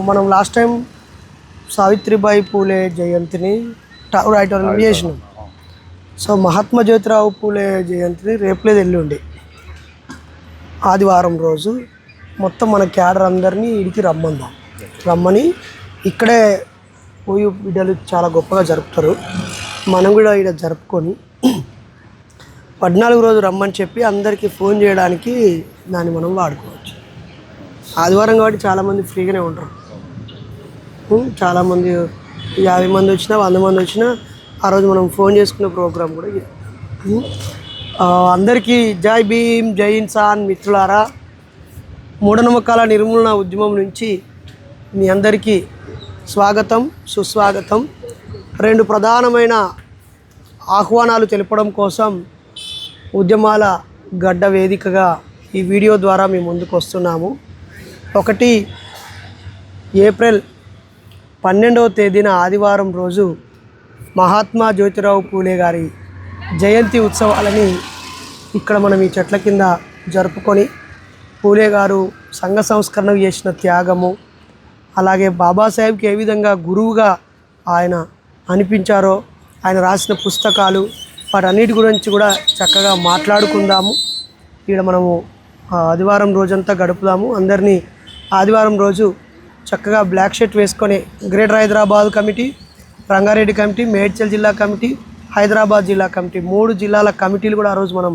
మనం last time Savitribai Phule జయంతిని Tagore auditorium చేసినాం. సో మహాత్మా జ్యోతిరావు పూలే జయంతిని రేపులేదు ఎల్లుండి ఆదివారం రోజు మొత్తం మన క్యాడర్ అందరినీ ఇడికి రమ్మని ఇక్కడే పోయి బిడ్డలు చాలా గొప్పగా జరుపుతారు. మనం కూడా ఇక్కడ జరుపుకొని 14 రోజు రమ్మని చెప్పి అందరికీ ఫోన్ చేయడానికి దాన్ని మనం వాడుకోవచ్చు. ఆదివారం కాబట్టి చాలామంది ఫ్రీగానే ఉంటారు. చాలామంది 50 మంది వచ్చినా 100 మంది వచ్చినా ఆ రోజు మనం ఫోన్ చేసుకునే ప్రోగ్రాం కూడా అందరికీ జై భీమ్ జై ఇన్సాన్ మిత్రులారా. మూఢనమ్మకాల నిర్మూలన ఉద్యమం నుంచి మీ అందరికీ స్వాగతం సుస్వాగతం. 2 ప్రధానమైన ఆహ్వానాలు తెలపడం కోసం ఉద్యమాల గడ్డ వేదికగా ఈ వీడియో ద్వారా మేము ముందుకు వస్తున్నాము. ఒకటి, ఏప్రిల్ 12వ తేదీన ఆదివారం రోజు మహాత్మా జ్యోతిరావు పూలే గారి జయంతి ఉత్సవాలని ఇక్కడ మనం ఈ చెట్ల కింద జరుపుకొని పూలే గారు సంఘ సంస్కరణ చేసిన త్యాగము, అలాగే బాబాసాహెబ్కి ఏ విధంగా గురువుగా ఆయన అనిపించారో, ఆయన రాసిన పుస్తకాలు, వాటన్నిటి గురించి కూడా చక్కగా మాట్లాడుకుందాము. ఇక్కడ మనము ఆదివారం రోజంతా గడుపుదాము. అందరినీ ఆదివారం రోజు చక్కగా బ్లాక్ షర్ట్ వేసుకొని greater Hyderabad committee, Rangareddy committee, Medchal జిల్లా కమిటీ, హైదరాబాద్ జిల్లా కమిటీ 3 జిల్లాల కమిటీలు కూడా ఆ రోజు మనం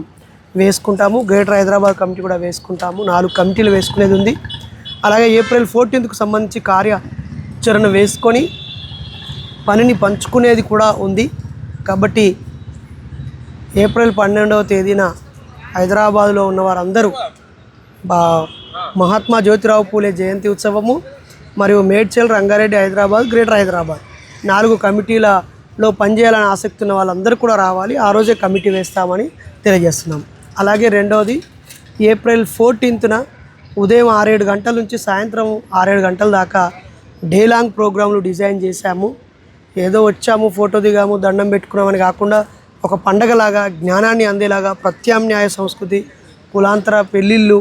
వేసుకుంటాము. గ్రేటర్ హైదరాబాద్ కమిటీ కూడా వేసుకుంటాము. 4 కమిటీలు వేసుకునేది ఉంది. అలాగే ఏప్రిల్ 14కు సంబంధించి కార్యాచరణ వేసుకొని పనిని పంచుకునేది కూడా ఉంది. కాబట్టి ఏప్రిల్ 12వ తేదీన హైదరాబాద్లో ఉన్న వారందరూ మహాత్మా జ్యోతిరావు పూలే జయంతి ఉత్సవము మరియు మేడ్చల్, రంగారెడ్డి, హైదరాబాద్, గ్రేటర్ హైదరాబాద్ 4 కమిటీలలో పనిచేయాలని ఆసక్తి ఉన్న వాళ్ళందరూ కూడా రావాలి. ఆ రోజే కమిటీ వేస్తామని తెలియజేస్తున్నాం. అలాగే రెండవది, ఏప్రిల్ 14న ఉదయం 6-7 గంటల నుంచి సాయంత్రం 6-7 గంటల దాకా డే లాంగ్ ప్రోగ్రాంలు డిజైన్ చేశాము. ఏదో వచ్చాము, ఫోటో దిగాము, దండం పెట్టుకున్నామని కాకుండా ఒక పండగలాగా జ్ఞానాన్ని అందేలాగా ప్రత్యామ్నాయ సంస్కృతి, కులాంతర పెళ్ళిళ్ళు,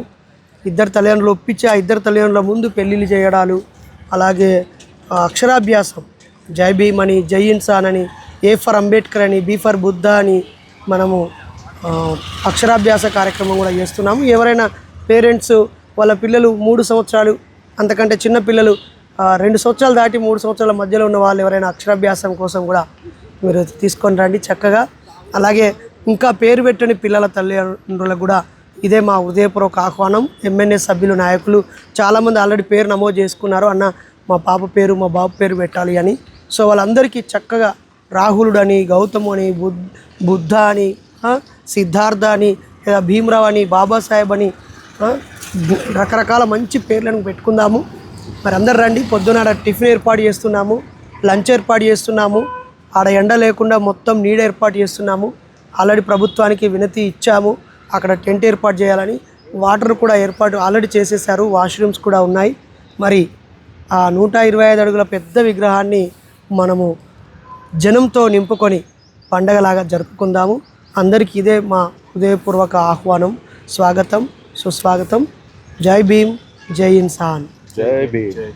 2 తల్లిదండ్రులు ఒప్పించి ఆ 2 తల్లిదండ్రుల ముందు పెళ్ళిళ్ళు చేయడాలు, అలాగే అక్షరాభ్యాసం జై భీమ్ అని, జై ఇన్సాన్ అని, ఏ ఫర్ అంబేద్కర్ అని, బి ఫర్ బుద్ధ అని మనము అక్షరాభ్యాస కార్యక్రమం కూడా చేస్తున్నాము. ఎవరైనా పేరెంట్స్ వాళ్ళ పిల్లలు 3 సంవత్సరాలు అంతకంటే చిన్న పిల్లలు 2 సంవత్సరాలు దాటి 3 సంవత్సరాల మధ్యలో ఉన్న వాళ్ళు ఎవరైనా అక్షరాభ్యాసం కోసం కూడా మీరు తీసుకొని రండి చక్కగా. అలాగే ఇంకా పేరు పెట్టని పిల్లల తల్లిదండ్రులకు కూడా ఇదే మా హృదయపూర్వక ఆహ్వానం. ఎంఎన్ఎస్ సభ్యులు, నాయకులు చాలామంది ఆల్రెడీ పేరు నమోదు చేసుకున్నారు. అన్న మా పాప పేరు, మా బాబు పేరు పెట్టాలి అని. సో వాళ్ళందరికీ చక్కగా రాహులుడని, గౌతమ్ అని, బుద్ధ అని, సిద్ధార్థ అని, లేదా భీమరావు అని, బాబాసాహెబ్ అని రకరకాల మంచి పేర్లను పెట్టుకుందాము. మరి అందరు రండి. పొద్దున టిఫిన్ ఏర్పాటు చేస్తున్నాము, లంచ్ ఏర్పాటు చేస్తున్నాము. ఆడ ఎండ లేకుండా మొత్తం నీడ ఏర్పాటు చేస్తున్నాము. ఆల్రెడీ ప్రభుత్వానికి వినతి ఇచ్చాము, అక్కడ టెంట్ ఏర్పాటు చేయాలని. వాటర్ కూడా ఏర్పాటు ఆల్రెడీ చేసేసారు, వాష్రూమ్స్ కూడా ఉన్నాయి. మరి ఆ 125 అడుగుల పెద్ద విగ్రహాన్ని మనము జనంతో నింపుకొని పండగలాగా జరుపుకుందాము. అందరికీ ఇదే మా హృదయపూర్వక ఆహ్వానం. స్వాగతం సుస్వాగతం. జై భీమ్ జై ఇన్సాన్. జై భీమ్.